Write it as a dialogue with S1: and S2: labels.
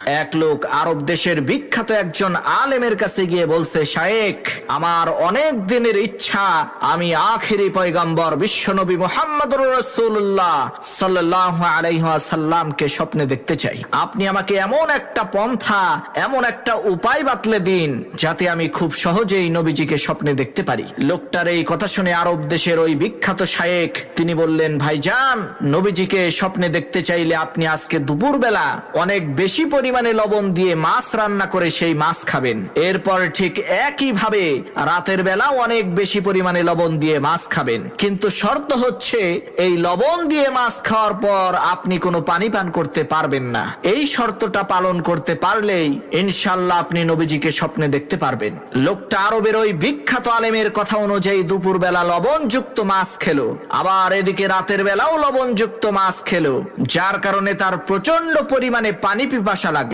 S1: এক লোক আরব দেশের বিখ্যাত একজন আলেমের কাছে গিয়ে বলছে, শায়েখ, আমার অনেক দিনের ইচ্ছা আমি আখিরি পয়গম্বর বিশ্বনবী মুহাম্মদুর রাসূলুল্লাহ সাল্লাল্লাহু আলাইহি ওয়াসাল্লামকে স্বপ্নে দেখতে চাই। আপনি আমাকে এমন একটা পন্থা, এমন একটা উপায় বাতলে দিন যাতে আমি খুব সহজেই নবীজিকে স্বপ্নে দেখতে পারি। লোকটার এই কথা শুনে আরব দেশের ওই বিখ্যাত শায়েখ তিনি বললেন, ভাইজান, নবীজিকে স্বপ্নে দেখতে চাইলে আপনি আজকে দুপুরবেলা অনেক বেশি পরিমাণে লবণ দিয়ে মাছ রান্না করে সেই মাছ খাবেন। এরপর ঠিক একই ভাবে রাতের বেলাও অনেক বেশি পরিমাণে লবণ দিয়ে মাছ খাবেন, কিন্তু শর্ত হচ্ছে এই লবণ দিয়ে মাছ খাওয়ার পর আপনি কোনো পানি পান করতে পারবেন না। এই শর্তটা পালন করতে পারলেই ইনশাআল্লাহ আপনি নবীজিকে স্বপ্নে দেখতে পারবেন। লোকটা আরবের ওই বিখ্যাত আলেমের কথা অনুযায়ী দুপুরবেলা লবণযুক্ত মাছ খেলো, আবার এদিকে রাতের বেলাও লবণযুক্ত মাছ খেলো, যার কারণে তার প্রচন্ড পরিমাণে পানি পিপাসা